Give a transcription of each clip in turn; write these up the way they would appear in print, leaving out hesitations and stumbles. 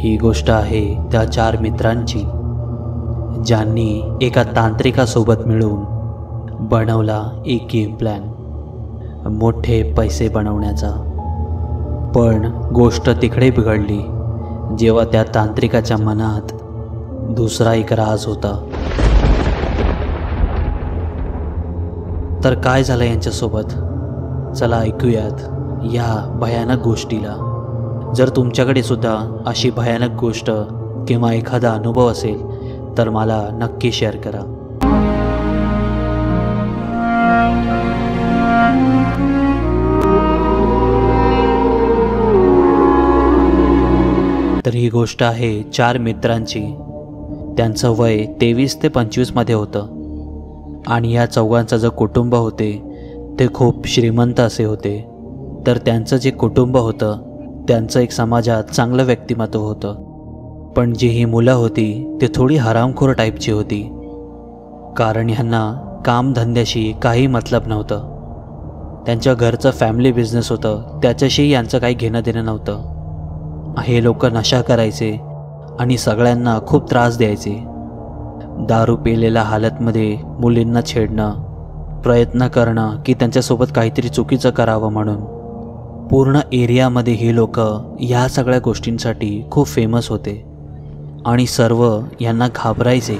ही गोष्ट आहे त्या 4 मित्रांची, ज्यांनी एका तांत्रिकासोबत मिळून बनवला एक गेम प्लॅन मोठे पैसे बनवण्याचा। पण गोष्ट तिकडे बिघडली जेव्हा त्या तांत्रिकाच्या मनात दुसरा एक राज होता। तर काय झालं यांच्यासोबत, चला ऐकूयात या भयानक गोष्टीला। जर तुमच्याकडे सुद्धा अशी भयानक गोष्ट किंवा एखादा अनुभव असेल तर मला नक्की शेअर करा। तर ही गोष्ट आहे 4 मित्रांची। त्यांचं वय 23 ते 25 मध्ये होतं आणि या चौघांचं जे कुटुंब होते ते खूप श्रीमंत असे होते। तर त्यांचं जे कुटुंब होतं त्यांचं एक समाजात चांगलं व्यक्तिमत्व होतं। पण जी ही मुलं होती ती थोडी हरामखोर टाईपची होती, कारण ह्यांना कामधंद्याशी काही मतलब नव्हतं। त्यांच्या घरचं फॅमिली बिझनेस होतं, त्याच्याशी यांचं काही घेणं देणं नव्हतं। हे लोक नशा करायचे आणि सगळ्यांना खूप त्रास द्यायचे। दारू पिलेल्या हालतमध्ये मुलींना छेडणं, प्रयत्न करणं की त्यांच्यासोबत काहीतरी चुकीचं करावं म्हणून। पूर्ण एरियामध्ये हे लोक ह्या सगळ्या गोष्टींसाठी खूप फेमस होते आणि सर्व यांना घाबरायचे।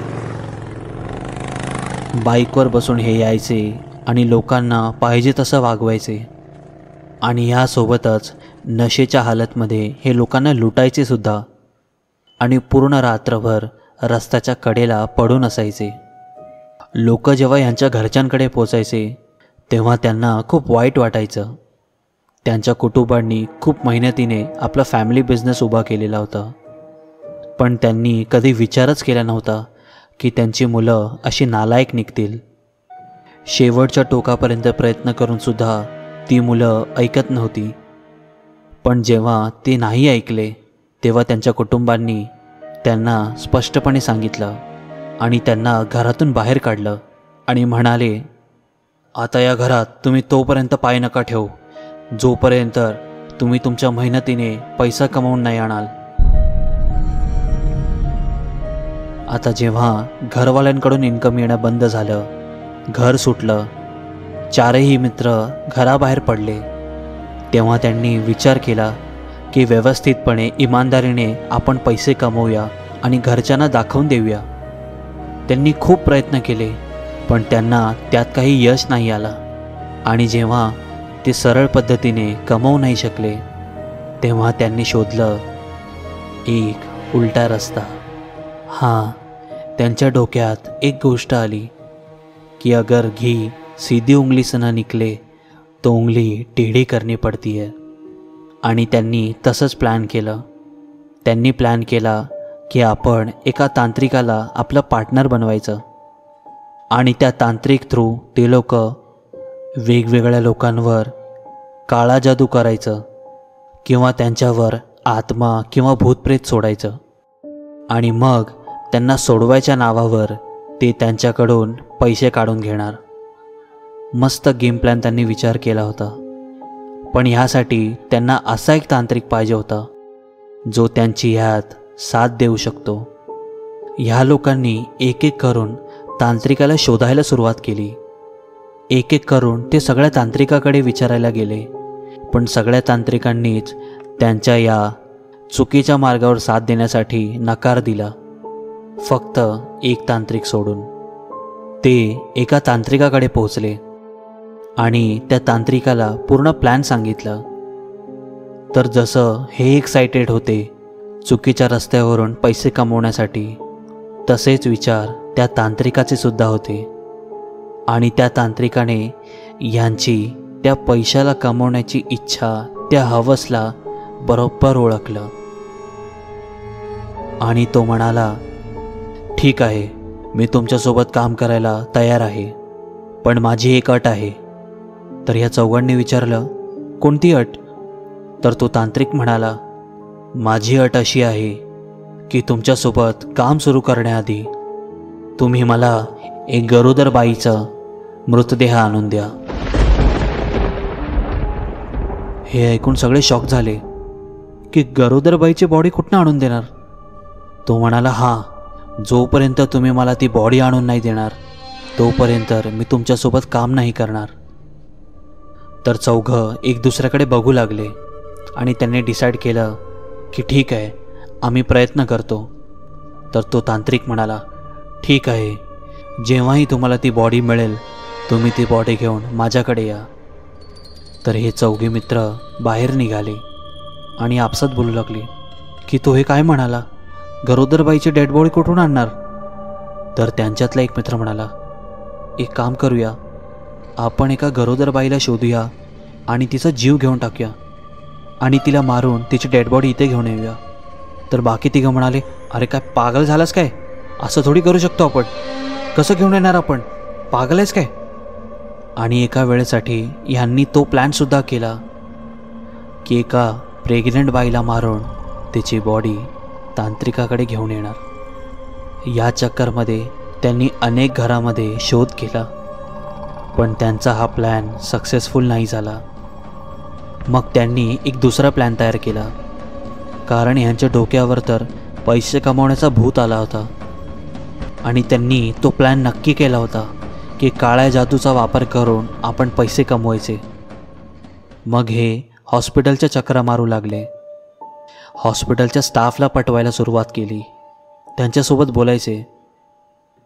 बाईकवर बसून हे यायचे आणि लोकांना पाहिजे तसं वागवायचे आणि ह्यासोबतच नशेच्या हालतमध्ये हे लोकांना लुटायचे सुद्धा आणि पूर्ण रात्रभर रस्त्याच्या कडेला पडून असायचे। लोक जेव्हा यांच्या घरच्यांकडे पोचायचे तेव्हा त्यांना खूप वाईट वाटायचं। त्यांच्या कुटुंबांनी खूप मेहनतीने आपला फॅमिली बिझनेस उभा केलेला होता, पण त्यांनी कधी विचारच केला नव्हता की त्यांची मुलं अशी नालायक निघतील। शेवटच्या टोकापर्यंत प्रयत्न करूनसुद्धा ती मुलं ऐकत नव्हती। पण जेव्हा ते नाही ऐकले तेव्हा त्यांच्या कुटुंबांनी त्यांना स्पष्टपणे सांगितलं आणि त्यांना घरातून बाहेर काढलं आणि म्हणाले, आता या घरात तुम्ही तोपर्यंत पाय नका ठेवू जोपर्यंत तुम्ही तुमच्या मेहनतीने पैसा कमवून नाही आणाल। आता जेव्हा घरवाल्यांकडून इन्कम येणं बंद झालं, घर सुटलं, 4ही मित्र घराबाहेर पडले, तेव्हा त्यांनी विचार केला की व्यवस्थितपणे इमानदारीने आपण पैसे कमवूया आणि घरच्यांना दाखवून देऊया। त्यांनी खूप प्रयत्न केले पण त्यांना त्यात काही यश नाही आलं आणि जेव्हा ते सरळ पद्धतीने कमवू नाही शकले तेव्हा त्यांनी शोधलं एक उलटा रस्ता। हां, त्यांच्या डोक्यात एक गोष्ट आली की अगर घी सीधी उंगली से न निकले तो उंगली टेढ़ी करनी पड़ती है। आणि त्यांनी तसंच प्लॅन केलं। त्यांनी प्लॅन केला की आपण एका तांत्रिकाला आपलं पार्टनर बनवायचं आणि त्या तांत्रिक थ्रू ते लोक वेगवेगळ्या लोकांवर काळा जादू करायचं किंवा त्यांच्यावर आत्मा किंवा भूतप्रेत सोडायचं आणि मग त्यांना सोडवायच्या नावावर ते त्यांच्याकडून पैसे काढून घेणार। मस्त गेम प्लॅन त्यांनी विचार केला होता, पण ह्यासाठी त्यांना असा एक तांत्रिक पाहिजे होता जो त्यांची ह्यात साथ देऊ शकतो। ह्या लोकांनी एक एक करून तांत्रिकाला शोधायला सुरुवात केली। एक एक करून ते सगळ्या तांत्रिकाकडे विचारायला गेले, पण सगळ्या तांत्रिकांनीच त्यांच्या या चुकीच्या मार्गावर साथ देण्यासाठी नकार दिला, फक्त एक तांत्रिक सोडून। ते एका तांत्रिकाकडे पोहोचले आणि त्या तांत्रिकाला पूर्ण प्लॅन सांगितलं। तर जसं हे एक्साइटेड होते चुकीच्या रस्त्यावरून पैसे कमवण्यासाठी, तसेच विचार त्या तांत्रिकाचे सुद्धा होते आणि त्या तांत्रिकाने यांची त्या पैशाला कमवण्याची इच्छा, त्या हवसला बरोबर ओळखलं आणि तो म्हणाला, ठीक आहे, मी तुमच्यासोबत काम करायला तयार आहे, पण माझी एक अट आहे। तर ह्या चौघांनी विचारलं, कोणती अट? तर तो तांत्रिक म्हणाला, माझी अट अशी आहे की तुमच्यासोबत काम सुरू करण्याआधी तुम्ही मला एक गरोदर बाईचा मृतदेह आणून द्या। हे ऐकून सगळे शॉक झाले की गरोदर बाईची बॉडी कुठनं आणून देणार। तो म्हणाला, हां, जोपर्यंत तुम्ही मला ती बॉडी आणून नाही देणार तोपर्यंत मी तुमच्यासोबत काम नाही करणार. तर चौघं एक दुसऱ्याकडे बघू लागले आणि त्यांनी डिसाईड केलं की ठीक आहे, आम्ही प्रयत्न करतो. तर तो तांत्रिक म्हणाला, ठीक आहे, जेव्हाही तुम्हाला ती बॉडी मिळेल तुम्ही ती बॉडी घेऊन माझ्याकडे या. तर हे चौघे मित्र बाहेर निघाले आणि आपसात बोलू लागले की तो हे काय म्हणाला, गरोदरबाईची डेड बॉडी कुठून आणणार. तर त्यांच्यातला एक मित्र म्हणाला, एक काम करूया, आपण एका गरोदरबाईला शोधूया आणि तिचा जीव घेऊन टाकूया आणि तिला मारून तिची डेड बॉडी इथे घेऊन येऊया. तर बाकी तिघं म्हणाले, अरे काय पागल झालास काय, असं थोडी करू शकतो आपण, कसं घेऊन येणार आपण, पागल आहेस काय. आणि एका वेळेसाठी ह्यांनी तो प्लॅनसुद्धा केला की एका प्रेग्नंट बाईला मारून तिची बॉडी तांत्रिकाकडे घेऊन येणार. या चक्करमध्ये त्यांनी अनेक घरामध्ये शोध केला, पण त्यांचा हा प्लॅन सक्सेसफुल नाही झाला. मग त्यांनी एक दुसरा प्लॅन तयार केला, कारण यांच्या डोक्यावर तर पैसे कमावण्याचा भूत आला होता आणि त्यांनी तो प्लॅन नक्की केला होता की काळ्या जादूचा वापर करून आपण पैसे कमवायचे. मग हे हॉस्पिटलच्या चक्रा मारू लागले. हॉस्पिटलच्या स्टाफला पटवायला सुरुवात केली. त्यांच्यासोबत बोलायचे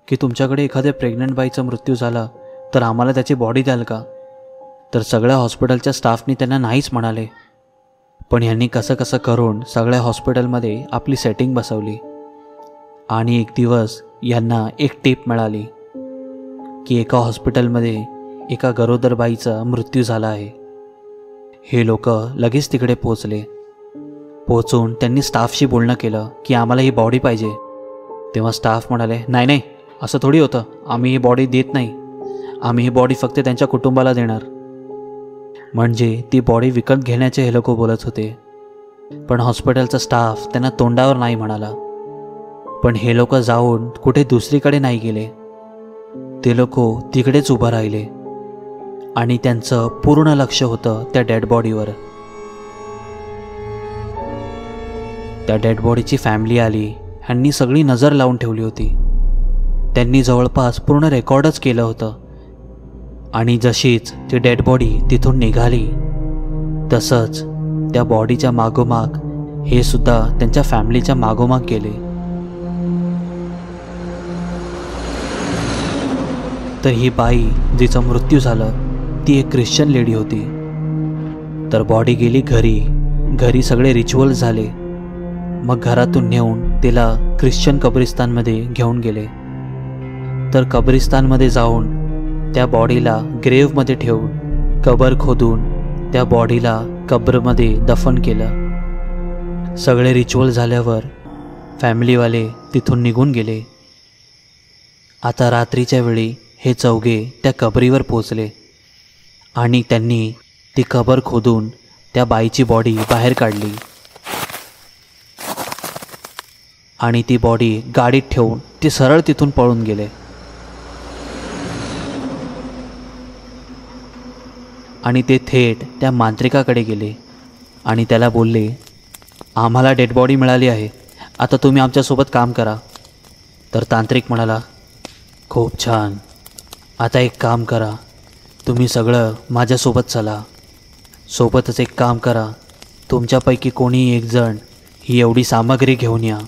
की तुमच्याकडे एखाद्या प्रेग्नंट बाईचा मृत्यू झाला तर आम्हाला त्याची बॉडी द्याल का. तर सगळ्या हॉस्पिटलच्या स्टाफनी त्यांना नाहीच म्हणाले. पण यांनी कसं कसं करून सगळ्या हॉस्पिटलमध्ये आपली सेटिंग बसवली. आणि एक दिवस यांना एक टीप मिळाली की एका हॉस्पिटलमध्ये एका गरोदर बाईचा मृत्यू झाला आहे. हे लोक लगेच तिकडे पोहोचून त्यांनी स्टाफशी बोलणं केलं की आम्हाला ही बॉडी पाहिजे. तेव्हा स्टाफ म्हणाले, नाही नाही, असं थोडी होतं, आम्ही ही बॉडी देत नाही, आम्ही ही बॉडी फक्त त्यांच्या कुटुंबाला देणार. म्हणजे ती बॉडी विकत घेण्याचे हे लोक बोलत होते. पण हॉस्पिटलचा स्टाफ त्यांना तोंडावर नाही म्हणाला. पण हे लोक जाऊन कुठे दुसरीकडे नाही गेले, ते लोक तिकडेच उभं राहिले आणि त्यांचं पूर्ण लक्ष होतं त्या डेड बॉडीवर. त्या डेड बॉडीची फॅमिली आली, ह्यांनी सगळी नजर लावून ठेवली होती. त्यांनी जवळपास पूर्ण रेकॉर्डच केलं होतं. आणि जशीच ती डेड बॉडी तिथून निघाली तसंच त्या बॉडीच्या मागोमाग हे सुद्धा त्यांच्या फॅमिलीच्या मागोमाग गेले. तर ही बाई जिचा मृत्यू झाला ती एक ख्रिश्चन लेडी होती. तर बॉडी गेली घरी सगळे रिच्युअल्स झाले. मग घरातून नेऊन तिला ख्रिश्चन कब्रिस्तानमध्ये घेऊन गेले. तर कब्रिस्तानमध्ये जाऊन त्या बॉडीला ग्रेव्हमध्ये ठेवून कबर खोदून त्या बॉडीला कब्रमध्ये दफन केलं. सगळे रिच्युअल झाल्यावर फॅमिलीवाले तिथून निघून गेले. आता रात्रीच्या वेळी हे चौघे त्या कबरीवर पोचले आणि त्यांनी ती कबर खोदून त्या बाईची बॉडी बाहेर काढली आणि ती बॉडी गाडीत ठेवून ते सरळ तिथून पळून गेले. आणि ते थेट त्या मांत्रिकाकडे गेले आणि त्याला बोलले, आम्हाला डेड बॉडी मिळाली आहे, आता तुम्ही आमच्यासोबत काम करा. तर तांत्रिक म्हणाला, खूप छान, आता एक काम करा, तुम्ही सगळं माझ्यासोबत चला. सोबतच एक काम करा, तुमच्यापैकी कोणी एक जण ही एवढी सामग्री घेऊन या.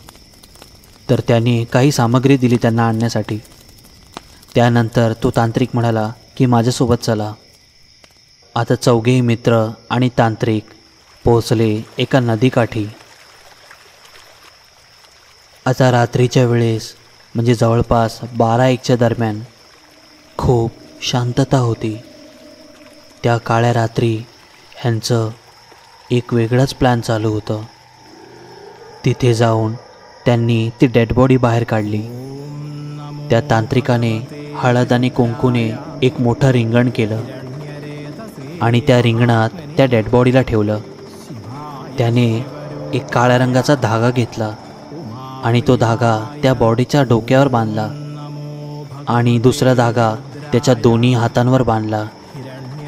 तर त्यांनी काही सामग्री दिली त्यांना आणण्यासाठी. त्यानंतर तो तांत्रिक म्हणाला की माझ्यासोबत चला. आता चौघेही मित्र आणि तांत्रिक पोचले एका नदीकाठी. आता रात्रीच्या वेळेस म्हणजे जवळपास 12-1च्या दरम्यान खूप शांतता होती. त्या काळ्या रात्री ह्यांचं एक वेगळंच प्लॅन चालू होतं. तिथे जाऊन त्यांनी ती डेड बॉडी बाहेर काढली. त्या तांत्रिकाने हळद आणि कुंकूने एक मोठं रिंगण केलं आणि त्या रिंगणात त्या डेड बॉडीला ठेवलं. त्याने एक काळ्या रंगाचा धागा घेतला आणि तो धागा त्या बॉडीच्या डोक्यावर बांधला आणि दुसरा धागा त्याच्या दोन्ही हातांवर बांधला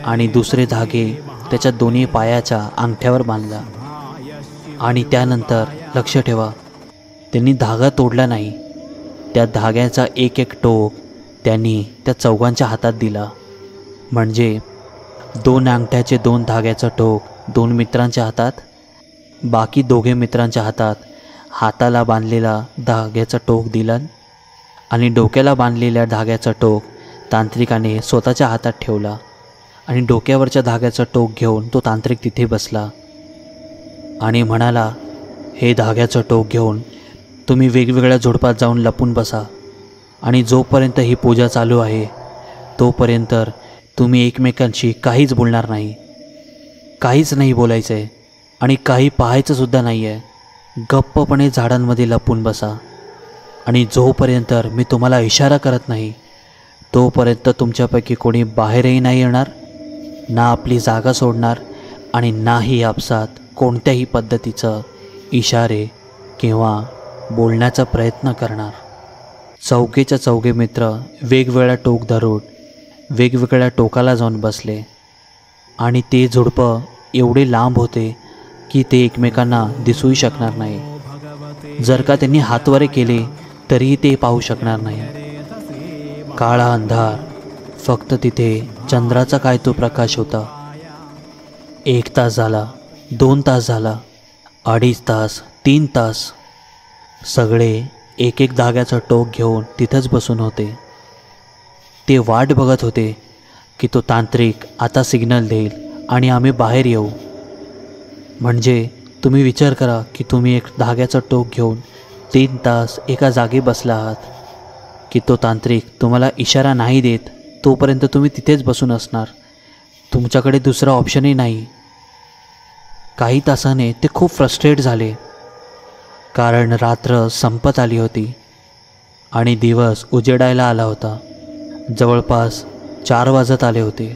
आणि दुसरे धागे त्याच्या दोन्ही पायाच्या अंगठ्यावर बांधला. आणि त्यानंतर लक्ष ठेवा, त्यांनी धागा तोडला नाही. त्या धाग्याचा एक एक टोक त्यांनी त्या चौघांच्या हातात दिला. म्हणजे 2 अंगठ्याचे 2 धाग्याचं टोक 2 मित्रांच्या हातात, बाकी 2 मित्रांच्या हातात हाताला बांधलेला धाग्याचं टोक दिलं आणि डोक्याला बांधलेल्या धाग्याचं टोक तांत्रिकाने स्वतःच्या हातात ठेवला आणि डोक्यावरच्या धाग्याचं टोक घेऊन तो तांत्रिक तिथे बसला आणि म्हणाला, हे धाग्याचं टोक घेऊन तुम्ही वेगवेगळ्या झुडपात जाऊन लपून बसा आणि जोपर्यंत ही पूजा चालू आहे तोपर्यंत तुम्ही एकमेकांशी काहीच बोलणार नाही, काहीच नाही बोलायचं आहे आणि काही पाहायचंसुद्धा नाही आहे. गप्पपणे झाडांमध्ये लपून बसा आणि जोपर्यंत मी तुम्हाला इशारा करत नाही तोपर्यंत तुमच्यापैकी कोणी बाहेरही नाही येणार, ना आपली जागा सोडणार आणि नाही आपसात कोणत्याही पद्धतीचं इशारे किंवा बोलण्याचा प्रयत्न करणार. चौघेच्या चौघे मित्र वेगवेगळ्या टोक धरून वेगवेगळ्या टोकाला जाऊन बसले आणि ते झुडपं एवढे लांब होते की ते एकमेकांना दिसूही शकणार नाही. जर का त्यांनी हातवारे केले तरीही ते पाहू शकणार नाही. काळा अंधार, फक्त तिथे चंद्राचा काय तो प्रकाश होता. 1 तास झाला, 2 तास झाला, 2.5 तास, 3 तास. सगळे एक एक धाग्याचं टोक घेऊन तिथंच बसून होते. ते वाट बघत होते की तो तांत्रिक आता सिग्नल देईल आणि आम्ही बाहेर येऊ. म्हणजे तुम्ही विचार करा की तुम्ही एक धाग्याचं टोक घेऊन 3 तास एका जागी बसला आहात की तो तांत्रिक तुम्हाला इशारा नाही देत तोपर्यंत तुम्ही तिथेच बसून असणार. तुमच्याकडे दुसरा ऑप्शनही नाही. काही तासाने ते खूप फ्रस्ट्रेट झाले, कारण रात्र संपत आली होती आणि दिवस उजेडायला आला होता. जवळपास 4 वाजत आले होते.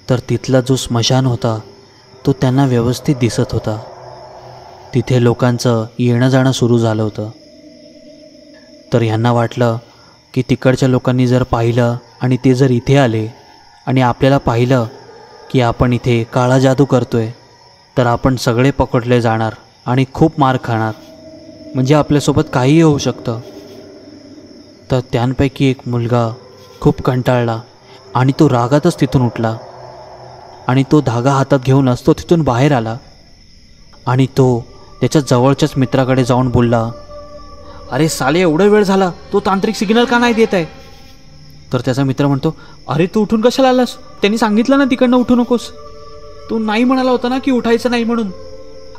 तर तिथला जो स्मशान होता तो त्यांना व्यवस्थित दिसत होता. तिथे लोकांचं येणं जाणं सुरू झालं होतं. तर ह्यांना वाटलं की तिकडच्या लोकांनी जर पाहिलं आणि ते जर इथे आले आणि आपल्याला पाहिलं की आपण इथे काळा जादू करतोय तर आपण सगळे पकडले जाणार आणि खूप मार खाणार, म्हणजे आपल्यासोबत काहीही होऊ शकतं. तर त्यांपैकी एक मुलगा खूप कंटाळला आणि तो रागातच तिथून उठला आणि तो धागा हातात घेऊनच तो तिथून बाहेर आला आणि तो त्याच्या जवळच्याच मित्राकडे जाऊन बोलला, अरे साले, एवढा वेळ झाला, तो तांत्रिक सिग्नल का नाही देत आहे? तर त्याचा मित्र म्हणतो, अरे तू उठून कशाला आलास? त्यांनी सांगितलं ना तिकडनं उठू नकोस. तू नाही म्हणाला होता ना की उठायचं नाही म्हणून.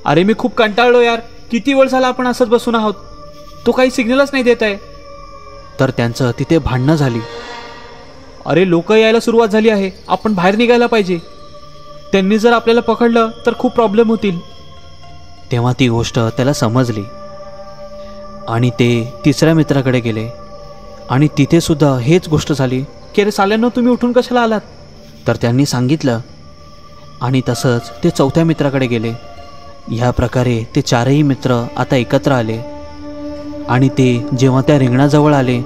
अरे मी खूप कंटाळलो यार, किती वेळ झाला आपण असंच बसून आहोत, तो काही सिग्नलच नाही देत आहे. तर त्यांचं तिथे भांडणं झाली. अरे लोक यायला सुरुवात झाली आहे, आपण बाहेर निघायला पाहिजे, त्यांनी जर आपल्याला पकडलं तर खूप प्रॉब्लेम होतील. तेव्हा ती गोष्ट त्याला समजली आणि ते तिसऱ्या मित्राकडे गेले आणि तिथे सुद्धा हेच गोष्ट झाली की अरे साल्यांनो, तुम्ही उठून कशाला आलात? तर त्यांनी सांगितलं आणि तसंच ते चौथ्या मित्राकडे गेले. ह्या प्रकारे ते 4ही मित्र आता एकत्र आले आणि ते जेव्हा त्या रिंगणाजवळ आले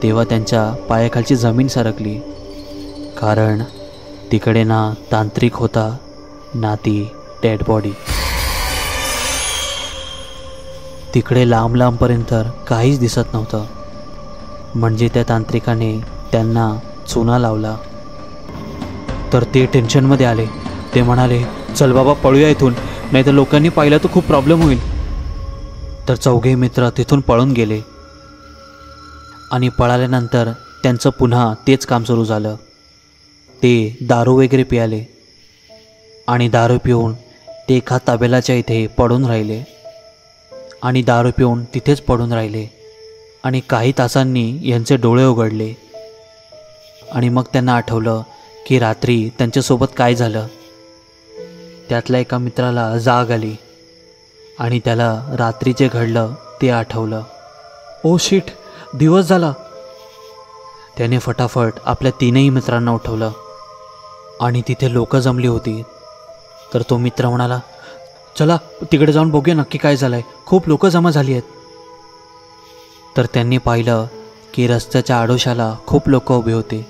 तेव्हा त्यांच्या पायाखालची जमीन सरकली, कारण तिकडे ना तांत्रिक होता ना ती डेड बॉडी. तिकडे लांब लांबपर्यंत काहीच दिसत नव्हतं. म्हणजे त्या तांत्रिकाने त्यांना चुना लावला. तर ते टेन्शनमध्ये आले. ते म्हणाले, चल बाबा पळूया इथून, नाही तर लोकांनी पाहिलं तर खूप प्रॉब्लेम होईल. तर चौघे मित्र तिथून पळून गेले आणि पळाल्यानंतर त्यांचं पुन्हा तेच काम सुरू झालं. ते दारू वगैरे पियाले आणि दारू पिऊन ते एका तबेलाच्या इथे पडून राहिले आणि दारू पिऊन तिथेच पडून राहिले आणि काही तासांनी यांचे डोळे उघडले आणि मग त्यांना आठवलं की रात्री त्यांच्यासोबत काय झालं. त्यातल्या एका मित्राला जाग आली आणि त्याला रात्री जे घडलं ते आठवलं. ओ शिट, दिवस झाला. त्याने फटाफट आपल्या 3ही मित्रांना उठवलं आणि तिथे लोक जमली होती. तर तो मित्र म्हणाला, चला तिकडे जाऊन बघूया नक्की काय झालं आहे, खूप लोक जमा झाली आहेत. तर त्यांनी पाहिलं की रस्त्याच्या आडोशाला खूप लोक उभे होते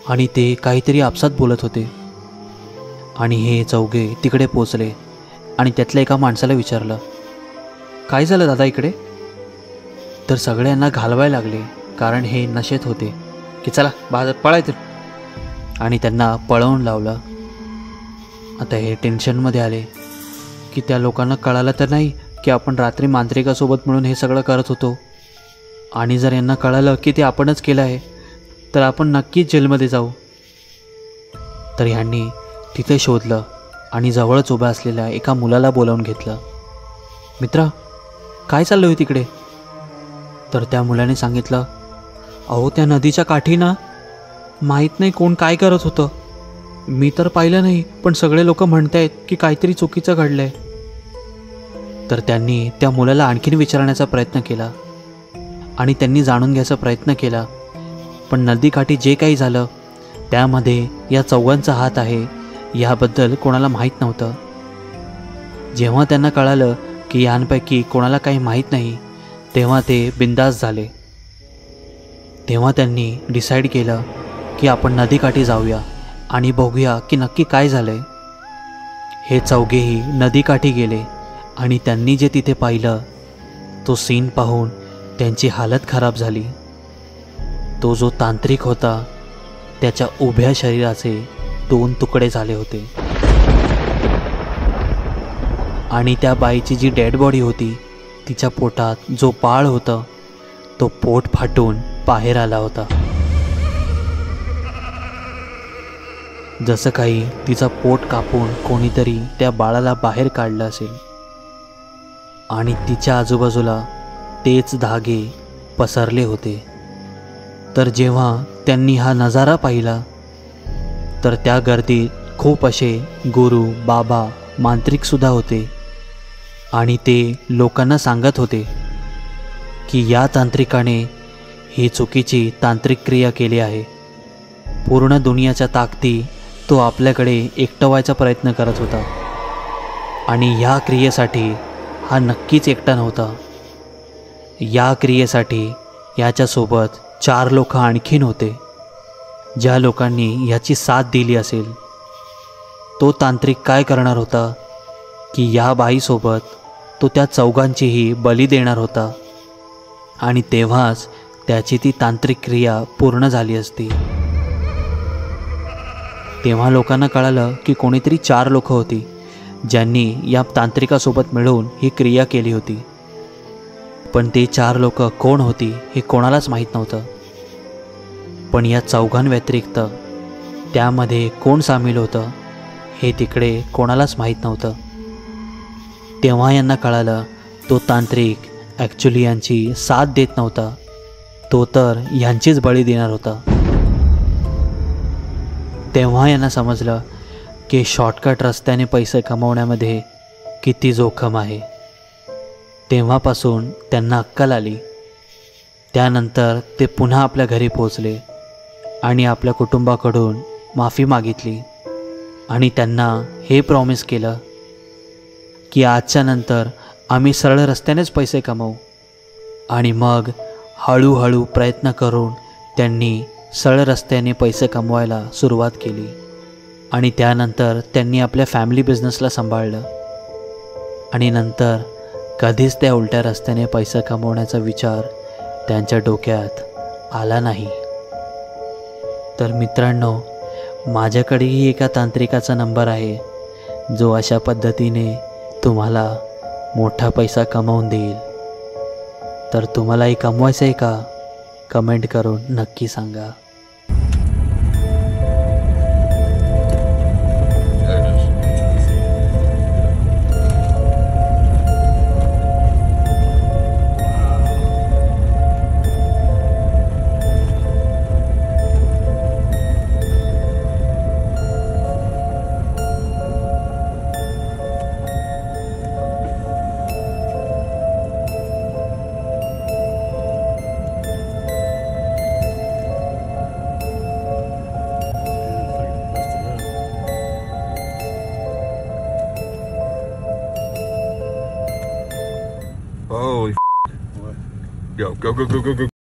आणि ते काहीतरी आपसात बोलत होते. आणि हे चौघे तिकडे पोचले आणि त्यातल्या एका माणसाला विचारलं, काय झालं दादा इकडे? तर सगळ्यांना घालवायला लागले, कारण हे नशेत होते की चला बाहेर पळायचं, आणि त्यांना पळवून लावलं. आता हे टेन्शनमध्ये आले की त्या लोकांना कळालं तर नाही की आपण रात्री मांत्रिकासोबत मिळून हे सगळं करत होतो, आणि जर यांना कळालं की ते आपणच केलं आहे तर आपण नक्कीच जेलमध्ये जाऊ. तर ह्यांनी तिथे शोधलं आणि जवळच उभ्या असलेल्या एका मुलाला बोलावून घेतलं. मित्रा, काय चाललं आहे तिकडे? तर त्या मुलाने सांगितलं, अहो त्या नदीच्या काठी ना, माहीत नाही कोण काय करत होतं, मी तर पाहिलं नाही, पण सगळे लोक म्हणतायत की काहीतरी चुकीचं घडलं आहे. तर त्यांनी त्या मुलाला आणखीन विचारण्याचा प्रयत्न केला आणि त्यांनी जाणून घ्यायचा प्रयत्न केला, पण नदीकाठी जे काही झालं त्यामध्ये या चौघांचा हात आहे याबद्दल कोणाला माहीत नव्हतं. जेव्हा त्यांना कळालं की यांपैकी कोणाला काही माहीत नाही, तेव्हा ते बिंदास झाले. तेव्हा त्यांनी डिसाईड केलं की आपण नदीकाठी जाऊया आणि बघूया की नक्की काय झालंय. हे चौघेही नदीकाठी गेले आणि त्यांनी जे तिथे पाहिलं तो सीन पाहून त्यांची हालत खराब झाली. तो जो तांत्रिक होता त्याच्या उभ्या शरीराचे 2 तुकडे झाले होते, आणि त्या बाईची जी डेड बॉडी होती तिच्या पोटात जो बाळ होता तो पोट फाटून बाहेर आला होता. जसं काही तिचा पोट कापून कोणीतरी त्या बाळाला बाहेर काढलं असेल, आणि तिच्या आजूबाजूला तेच धागे पसरले होते. तर जेव्हा त्यांनी हा नजारा पाहिला तर त्या गर्दीत खूप असे गुरु, बाबा, मांत्रिकसुद्धा होते, आणि ते लोकांना सांगत होते की या तांत्रिकाने ही चुकीची तांत्रिक क्रिया केली आहे. पूर्ण दुनियाच्या ताकदी तो आपल्याकडे एकटवायचा प्रयत्न करत होता, आणि या क्रियेसाठी हा नक्कीच एकटा नव्हता. या क्रियेसाठी याच्यासोबत 4 लोक आणखीन होते, ज्या लोकांनी याची साथ दिली असेल. तो तांत्रिक काय करणार होता की या बाईसोबत तो त्या चौघांचीही बली देणार होता, आणि तेव्हाच त्याची ती तांत्रिक क्रिया पूर्ण झाली असती. तेव्हा लोकांना कळालं की कोणीतरी 4 लोक होती ज्यांनी या तांत्रिकासोबत मिळून ही क्रिया केली होती, पण ते 4 लोक कोण होती हे कोणालाच माहीत नव्हतं. पण या चौघांव्यतिरिक्त त्यामध्ये कोण सामील होतं हे तिकडे कोणालाच माहीत नव्हतं. तेव्हा यांना कळालं तो तांत्रिक ॲक्च्युली यांची साथ देत नव्हता, तो तर यांचीच बळी देणार होता. तेव्हा यांना समजलं की शॉर्टकट रस्त्याने पैसे कमवण्यामध्ये किती जोखम आहे. तेव्हापासून त्यांना अक्कल आली. त्यानंतर ते पुन्हा आपल्या घरी पोचले आणि आपल्या कुटुंबाकडून माफी मागितली, आणि त्यांना हे प्रॉमिस केलं की आजच्या नंतर आम्ही सरळ रस्त्यानेच पैसे कमवू. आणि मग हळूहळू प्रयत्न करून त्यांनी सरळ रस्त्याने पैसे कमवायला सुरुवात केली, आणि त्यानंतर त्यांनी आपल्या फॅमिली बिझनेसला सांभाळलं, आणि नंतर कधीच त्या उलट्या रस्त्याने पैसा कमवण्याचा विचार त्यांच्या डोक्यात आला नाही. तर मित्रांनो, माझ्याकडेही एका तांत्रिकाचा नंबर आहे जो अशा पद्धतीने तुम्हाला मोठा पैसा कमवून देईल. तर तुम्हालाही कमवायचं आहे का? कमेंट करून नक्की सांगा. Holy. Yo, go.